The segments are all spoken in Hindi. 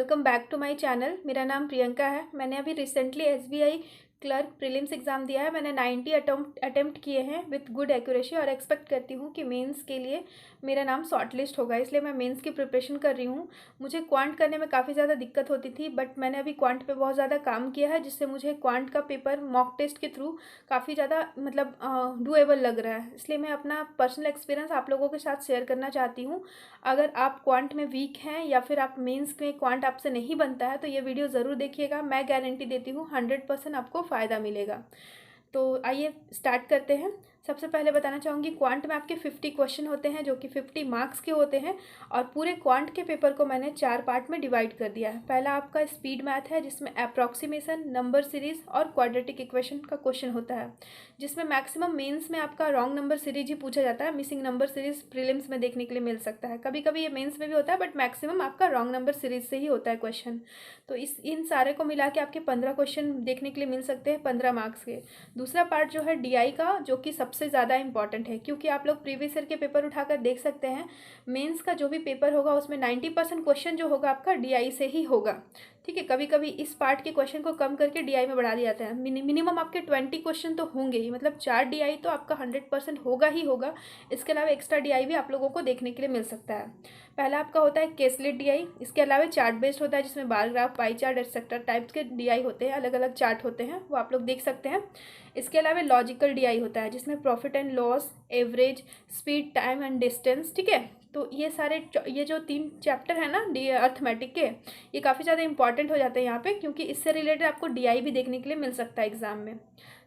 Welcome back to my channel. मेरा नाम प्रियंका है। मैंने अभी recently SBI clerk prelims exam दिया है। मैंने 90 अटेम्प्ट किए हैं विथ गुड एक्यूरेसी और एक्सपेक्ट करती हूँ कि मेंस के लिए मेरा नाम शॉर्टलिस्ट होगा, इसलिए मैं मेंस की प्रिपरेशन कर रही हूँ। मुझे क्वांट करने में काफ़ी ज़्यादा दिक्कत होती थी, बट मैंने अभी क्वांट पे बहुत ज़्यादा काम किया है, जिससे मुझे क्वांट का पेपर मॉक टेस्ट के थ्रू काफ़ी ज़्यादा डूएबल लग रहा है। इसलिए मैं अपना पर्सनल एक्सपीरियंस आप लोगों के साथ शेयर करना चाहती हूँ। अगर आप क्वांट में वीक हैं या फिर आप मेंस में क्वांट आपसे नहीं बनता है तो ये वीडियो ज़रूर देखिएगा। मैं गारंटी देती हूँ 100% आपको फ़ायदा मिलेगा। तो आइए स्टार्ट करते हैं। सबसे पहले बताना चाहूँगी, क्वांट में आपके 50 क्वेश्चन होते हैं जो कि 50 मार्क्स के होते हैं, और पूरे क्वांट के पेपर को मैंने 4 पार्ट में डिवाइड कर दिया है। पहला आपका स्पीड मैथ है, जिसमें अप्रॉक्सीमेशन, नंबर सीरीज और क्वाड्रेटिक इक्वेशन का क्वेश्चन होता है, जिसमें मैक्सिमम मेंस में आपका रॉन्ग नंबर सीरीज ही पूछा जाता है। मिसिंग नंबर सीरीज प्रीलिम्स में देखने के लिए मिल सकता है, कभी कभी ये मेंस में भी होता है, बट मैक्सिमम आपका रॉन्ग नंबर सीरीज से ही होता है क्वेश्चन। तो इन सारे को मिला के आपके 15 क्वेश्चन देखने के लिए मिल सकते हैं 15 मार्क्स के। दूसरा पार्ट जो है डीआई का, जो कि सबसे ज़्यादा इंपॉर्टेंट है, क्योंकि आप लोग प्रीवियस ईयर के पेपर उठाकर देख सकते हैं, मेंस का जो भी पेपर होगा उसमें 90% क्वेश्चन जो होगा आपका डीआई से ही होगा। ठीक है, कभी कभी इस पार्ट के क्वेश्चन को कम करके डीआई में बढ़ा दिया जाता है। मिनिमम आपके 20 क्वेश्चन तो होंगे ही, मतलब 4 डीआई तो आपका 100% होगा ही होगा। इसके अलावा एक्स्ट्रा डीआई भी आप लोगों को देखने के लिए मिल सकता है। पहला आपका होता है केसलेट डीआई। इसके अलावा चार्ट बेस्ड होता है, जिसमें bar graph, pie chart etcetera types के डीआई होते हैं, अलग अलग चार्ट होते हैं, वो आप लोग देख सकते हैं। इसके अलावा लॉजिकल डीआई होता है, जिसमें profit and loss, average, speed, time and distance. ठीक है, तो ये जो 3 चैप्टर है ना अर्थमेटिक के, ये काफ़ी ज़्यादा इंपॉर्टेंट हो जाते हैं यहाँ पे, क्योंकि इससे रिलेटेड आपको डीआई भी देखने के लिए मिल सकता है एग्जाम में।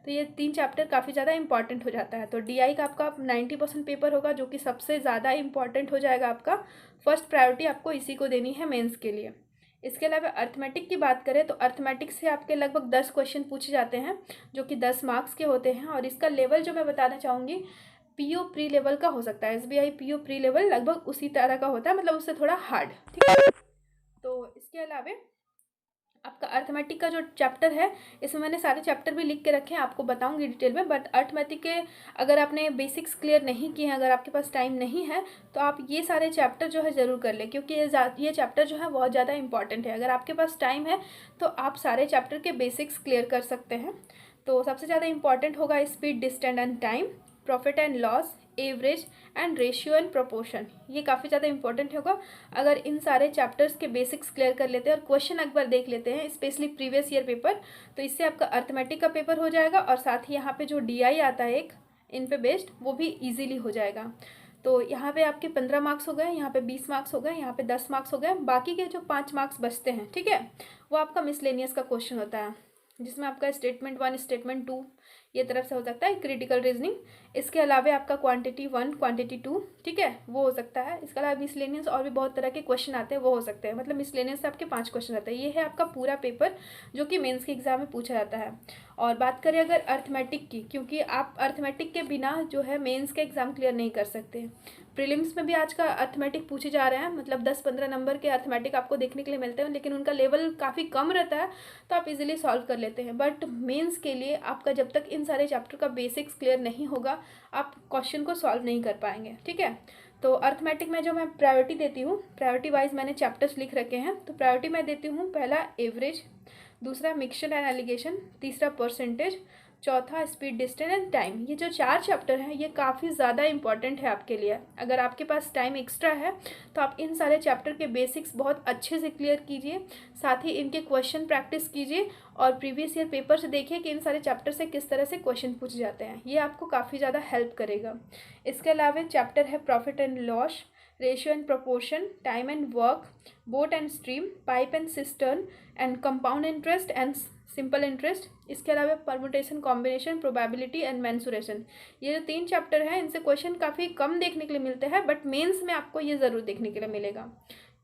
तो ये 3 चैप्टर काफ़ी ज़्यादा इंपॉर्टेंट हो जाता है। तो डीआई का आपका 90% पेपर होगा, जो कि सबसे ज़्यादा इंपॉर्टेंट हो जाएगा आपका। फर्स्ट प्रायोरिटी आपको इसी को देनी है मेंस के लिए। इसके अलावा अर्थमेटिक की बात करें तो अर्थमेटिक से आपके लगभग 10 क्वेश्चन पूछे जाते हैं, जो कि 10 मार्क्स के होते हैं। और इसका लेवल जो मैं बताना चाहूँगी, पीओ प्री लेवल का हो सकता है। एसबीआई पीओ प्री लेवल लगभग उसी तरह का होता है, मतलब उससे थोड़ा हार्ड। ठीक है, तो इसके अलावा आपका अर्थमेटिक का जो चैप्टर है, इसमें मैंने सारे चैप्टर भी लिख के रखे हैं, आपको बताऊंगी डिटेल में। बट अर्थमेटिक के अगर आपने बेसिक्स क्लियर नहीं किए हैं, अगर आपके पास टाइम नहीं है, तो आप ये सारे चैप्टर जो है ज़रूर कर लें, क्योंकि ये चैप्टर जो है बहुत ज़्यादा इंपॉर्टेंट है। अगर आपके पास टाइम है तो आप सारे चैप्टर के बेसिक्स क्लियर कर सकते हैं। तो सबसे ज़्यादा इंपॉर्टेंट होगा speed, distance and time, profit and loss, average and ratio and proportion. ये काफ़ी ज़्यादा इंपॉर्टेंट होगा। अगर इन सारे चैप्टर्स के बेसिक्स क्लियर कर लेते हैं और क्वेश्चन एक बार देख लेते हैं, स्पेशली प्रीवियस ईयर पेपर, तो इससे आपका अर्थमेटिक का पेपर हो जाएगा, और साथ ही यहाँ पे जो डीआई आता है एक इन पे बेस्ड, वो भी ईजिली हो जाएगा। तो यहाँ पे आपके 15 मार्क्स हो गए, यहाँ पे 20 मार्क्स हो गए, यहाँ पे 10 मार्क्स हो गए। बाकी के जो 5 मार्क्स बचते हैं, ठीक है, वो आपका मिसलेनियस का क्वेश्चन होता है, जिसमें आपका स्टेटमेंट 1, स्टेटमेंट 2 ये तरफ से हो सकता है, क्रिटिकल रीजनिंग। इसके अलावा आपका क्वांटिटी 1, क्वांटिटी 2, ठीक है, वो हो सकता है। इसके अलावा मिसलेनियस और भी बहुत तरह के क्वेश्चन आते हैं, वो हो सकते हैं। मतलब मिसलेनियस से आपके 5 क्वेश्चन आते हैं। ये है आपका पूरा पेपर जो कि मेंस के एग्जाम में पूछा जाता है। और बात करें अगर अर्थमेटिक की, क्योंकि आप अर्थमेटिक के बिना जो है मेंस का एग्ज़ाम क्लियर नहीं कर सकते। प्रीलिम्स में भी आज का अर्थमेटिक पूछे जा रहे हैं, मतलब 10-15 नंबर के अर्थमेटिक आपको देखने के लिए मिलते हैं, लेकिन उनका लेवल काफ़ी कम रहता है, तो आप इजीली सॉल्व कर लेते हैं। बट मेंस के लिए आपका जब तक इन सारे चैप्टर का बेसिक्स क्लियर नहीं होगा, आप क्वेश्चन को सॉल्व नहीं कर पाएंगे। ठीक है, तो अर्थमेटिक में जो मैं प्रायोरिटी देती हूँ, प्रायोरिटी वाइज मैंने चैप्टर्स लिख रखे हैं। तो प्रायोरिटी मैं देती हूँ, पहला एवरेज, दूसरा मिक्सचर एंड एलिगेशन, तीसरा परसेंटेज, चौथा स्पीड, डिस्टेंस एंड टाइम। ये जो 4 चैप्टर हैं, ये काफ़ी ज़्यादा इंपॉर्टेंट है आपके लिए। अगर आपके पास टाइम एक्स्ट्रा है तो आप इन सारे चैप्टर के बेसिक्स बहुत अच्छे से क्लियर कीजिए, साथ ही इनके क्वेश्चन प्रैक्टिस कीजिए, और प्रीवियस ईयर पेपर से देखिए कि इन सारे चैप्टर से किस तरह से क्वेश्चन पूछे जाते हैं। ये आपको काफ़ी ज़्यादा हेल्प करेगा। इसके अलावा चैप्टर है profit and loss, ratio and proportion, time and work, boat and stream, pipe and cistern and compound interest and simple interest. इसके अलावा permutation, combination, probability and mensuration. ये जो 3 चैप्टर हैं, इनसे क्वेश्चन काफ़ी कम देखने के लिए मिलते हैं, बट मेंस में आपको ये ज़रूर देखने के लिए मिलेगा।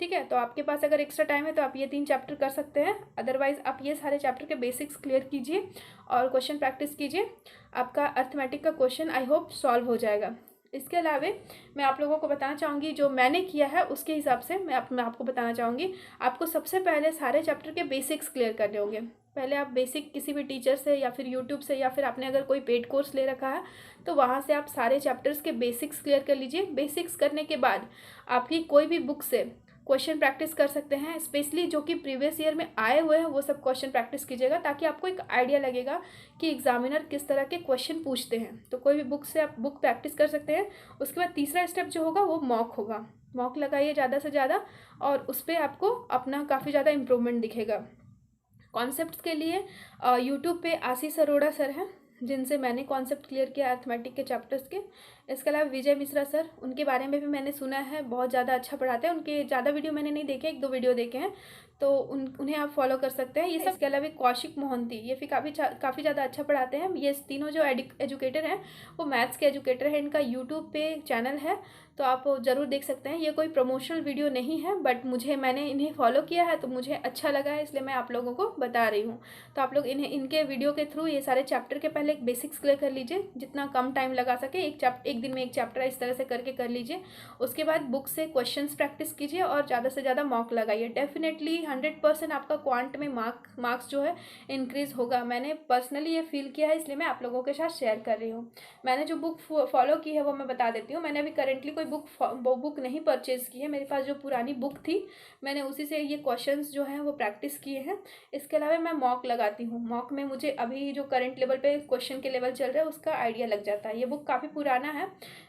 ठीक है, तो आपके पास अगर एक्स्ट्रा टाइम है तो आप ये 3 चैप्टर कर सकते हैं। अदरवाइज आप ये सारे चैप्टर के बेसिक्स क्लियर कीजिए और क्वेश्चन प्रैक्टिस कीजिए। आपका अर्थमेटिक का क्वेश्चन आई होप सॉल्व हो जाएगा। इसके अलावा मैं आप लोगों को बताना चाहूँगी, जो मैंने किया है उसके हिसाब से मैं आपको बताना चाहूँगी। आपको सबसे पहले सारे चैप्टर के बेसिक्स क्लियर करने होंगे। पहले आप बेसिक किसी भी टीचर से या फिर यूट्यूब से, या फिर आपने अगर कोई पेड कोर्स ले रखा है तो वहाँ से आप सारे चैप्टर्स के बेसिक्स क्लियर कर लीजिए। बेसिक्स करने के बाद आपकी कोई भी बुक से क्वेश्चन प्रैक्टिस कर सकते हैं, स्पेशली जो कि प्रीवियस ईयर में आए हुए हैं वो सब क्वेश्चन प्रैक्टिस कीजिएगा, ताकि आपको एक आइडिया लगेगा कि एग्जामिनर किस तरह के क्वेश्चन पूछते हैं। तो कोई भी बुक से आप बुक प्रैक्टिस कर सकते हैं। उसके बाद तीसरा स्टेप जो होगा वो मॉक होगा। मॉक लगाइए ज़्यादा से ज़्यादा, और उस पर आपको अपना काफ़ी ज़्यादा इम्प्रूवमेंट दिखेगा। कॉन्सेप्ट्स के लिए यूट्यूब पे आशीष अरोड़ा सर हैं, जिनसे मैंने कॉन्सेप्ट क्लियर किया अर्थमेटिक के चैप्टर्स के। इसके अलावा विजय मिश्रा सर, उनके बारे में भी मैंने सुना है, बहुत ज़्यादा अच्छा पढ़ाते हैं। उनके ज़्यादा वीडियो मैंने नहीं देखे, 1-2 वीडियो देखे हैं, तो उन्हें आप फॉलो कर सकते हैं। ये सब इसके अलावा कौशिक मोहंती, ये भी काफ़ी ज़्यादा अच्छा पढ़ाते हैं। ये तीनों जो एजुकेटर हैं वो मैथ्स के एजुकेटर हैं। इनका यूट्यूब पे चैनल है, तो आप ज़रूर देख सकते हैं। ये कोई प्रमोशनल वीडियो नहीं है, बट मैंने इन्हें फॉलो किया है तो मुझे अच्छा लगा है, इसलिए मैं आप लोगों को बता रही हूँ। तो आप लोग इनके वीडियो के थ्रू ये सारे चैप्टर के पहले एक बेसिक्स क्लियर कर लीजिए, जितना कम टाइम लगा सके। एक दिन में एक चैप्टर इस तरह से करके कर लीजिए। उसके बाद बुक से क्वेश्चंस प्रैक्टिस कीजिए और ज़्यादा से ज़्यादा मॉक लगाइए। डेफिनेटली 100% आपका क्वांट में मार्क्स जो है इंक्रीज़ होगा। मैंने पर्सनली ये फील किया है, इसलिए मैं आप लोगों के साथ शेयर कर रही हूँ। मैंने जो बुक फॉलो की है वो मैं बता देती हूँ। मैंने अभी करेंटली कोई बुक नहीं परचेज़ की है। मेरे पास जो पुरानी बुक थी, मैंने उसी से ये क्वेश्चंस जो हैं वो प्रैक्टिस किए हैं। इसके अलावा मैं मॉक लगाती हूँ। मॉक में मुझे अभी जो करंट लेवल पे क्वेश्चन के लेवल चल रहा है उसका आइडिया लग जाता है। ये बुक काफ़ी पुराना है,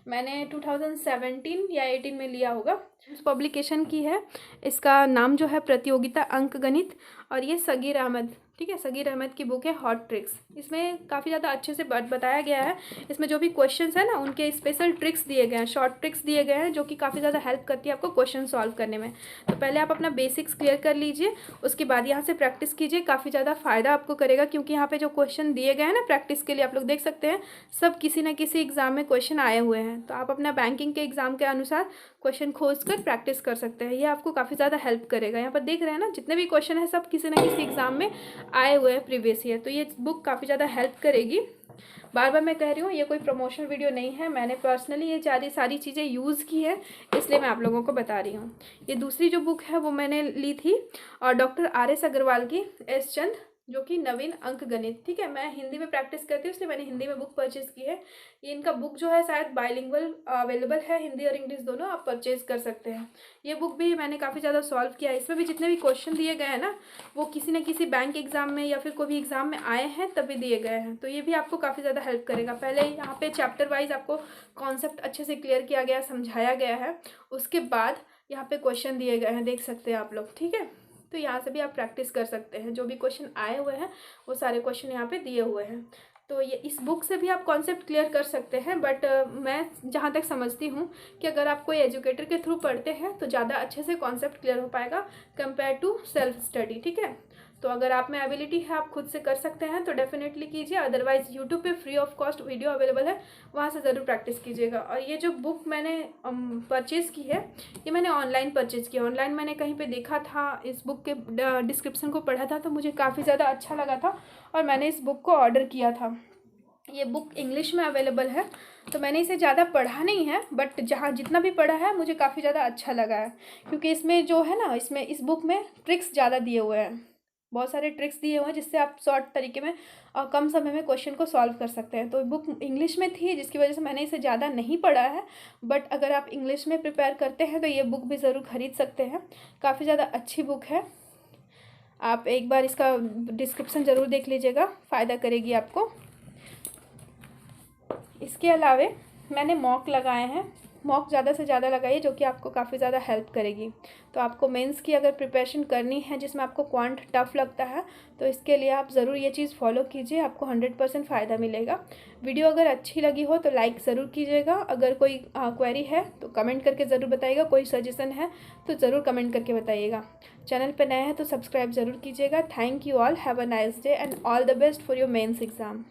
मैंने 2017 या 18 में लिया होगा। इस पब्लिकेशन की है। इसका नाम जो है प्रतियोगिता अंक गणित, और ये सगीर अहमद, ठीक है, सगीर अहमद की बुक है हॉट ट्रिक्स। इसमें काफ़ी ज़्यादा अच्छे से बताया गया है। इसमें जो भी क्वेश्चंस है ना, उनके स्पेशल ट्रिक्स दिए गए हैं, शॉर्ट ट्रिक्स दिए गए हैं, जो कि काफ़ी ज़्यादा हेल्प करती है आपको क्वेश्चन सॉल्व करने में। तो पहले आप अपना बेसिक्स क्लियर कर लीजिए, उसके बाद यहाँ से प्रैक्टिस कीजिए। काफ़ी ज़्यादा फ़ायदा आपको करेगा, क्योंकि यहाँ पे जो क्वेश्चन दिए गए हैं ना प्रैक्टिस के लिए, आप लोग देख सकते हैं सब किसी न किसी एग्ज़ाम में क्वेश्चन आए हुए हैं। तो आप अपना बैंकिंग के एग्ज़ाम के अनुसार क्वेश्चन खोज कर प्रैक्टिस कर सकते हैं। ये आपको काफ़ी ज़्यादा हेल्प करेगा। यहाँ पर देख रहे हैं ना, जितने भी क्वेश्चन है सब किसी न किसी एग्ज़ाम में आए हुए हैं प्रीवियस ईयर। तो ये बुक काफ़ी ज़्यादा हेल्प करेगी। बार बार मैं कह रही हूँ, ये कोई प्रमोशनल वीडियो नहीं है। मैंने पर्सनली ये सारी चीज़ें यूज़ की है, इसलिए मैं आप लोगों को बता रही हूँ। ये दूसरी जो बुक है वो मैंने ली थी, और डॉक्टर RS अग्रवाल की एस चंद, जो कि नवीन अंक गणित, ठीक है। मैं हिंदी में प्रैक्टिस करती हूँ, इसलिए मैंने हिंदी में बुक परचेज़ की है। ये इनका बुक जो है शायद बाइलिंगुअल अवेलेबल है, हिंदी और इंग्लिश दोनों आप परचेज़ कर सकते हैं। ये बुक भी मैंने काफ़ी ज़्यादा सॉल्व किया है। इसमें भी जितने भी क्वेश्चन दिए गए हैं ना, वो किसी न किसी बैंक एग्ज़ाम में या फिर कोई भी एग्ज़ाम में आए हैं तभी दिए गए हैं। तो ये भी आपको काफ़ी ज़्यादा हेल्प करेगा। पहले यहाँ पे चैप्टर वाइज आपको कॉन्सेप्ट अच्छे से क्लियर किया गया, समझाया गया है। उसके बाद यहाँ पे क्वेश्चन दिए गए हैं, देख सकते हैं आप लोग, ठीक है। तो यहाँ से भी आप प्रैक्टिस कर सकते हैं। जो भी क्वेश्चन आए हुए हैं वो सारे क्वेश्चन यहाँ पे दिए हुए हैं। तो ये इस बुक से भी आप कॉन्सेप्ट क्लियर कर सकते हैं, बट मैं जहाँ तक समझती हूँ कि अगर आप कोई एजुकेटर के थ्रू पढ़ते हैं तो ज़्यादा अच्छे से कॉन्सेप्ट क्लियर हो पाएगा कंपेयर टू सेल्फ स्टडी, ठीक है। तो अगर आप में एबिलिटी है, आप खुद से कर सकते हैं तो डेफिनेटली कीजिए। अदरवाइज़ यूट्यूब पे free of cost video available है, वहाँ से ज़रूर प्रैक्टिस कीजिएगा। और ये जो बुक मैंने परचेज़ की है, ये मैंने ऑनलाइन परचेज़ किया। ऑनलाइन मैंने कहीं पे देखा था, इस बुक के डिस्क्रिप्शन को पढ़ा था, तो मुझे काफ़ी ज़्यादा अच्छा लगा था और मैंने इस बुक को ऑर्डर किया था। ये बुक इंग्लिश में अवेलेबल है, तो मैंने इसे ज़्यादा पढ़ा नहीं है, बट जितना भी पढ़ा है मुझे काफ़ी ज़्यादा अच्छा लगा है। क्योंकि इसमें जो है ना, इस बुक में ट्रिक्स ज़्यादा दिए हुए हैं, बहुत सारे ट्रिक्स दिए हुए हैं, जिससे आप शॉर्ट तरीके में और कम समय में क्वेश्चन को सॉल्व कर सकते हैं। तो बुक इंग्लिश में थी, जिसकी वजह से मैंने इसे ज़्यादा नहीं पढ़ा है, बट अगर आप इंग्लिश में प्रिपेयर करते हैं तो ये बुक भी ज़रूर ख़रीद सकते हैं। काफ़ी ज़्यादा अच्छी बुक है, आप एक बार इसका डिस्क्रिप्शन ज़रूर देख लीजिएगा, फ़ायदा करेगी आपको। इसके अलावा मैंने मॉक लगाए हैं। मॉक ज़्यादा से ज़्यादा लगाइए, जो कि आपको काफ़ी ज़्यादा हेल्प करेगी। तो आपको मेंस की अगर प्रिपरेशन करनी है, जिसमें आपको क्वांट टफ लगता है, तो इसके लिए आप ज़रूर ये चीज़ फॉलो कीजिए, आपको 100% फ़ायदा मिलेगा। वीडियो अगर अच्छी लगी हो तो लाइक ज़रूर कीजिएगा। अगर कोई क्वेरी है तो कमेंट करके ज़रूर बताइएगा। कोई सजेशन है तो ज़रूर कमेंट करके बताइएगा। चैनल पर नए हैं तो सब्सक्राइब ज़रूर कीजिएगा। Thank you all, have a nice day and all the best for your mains exam.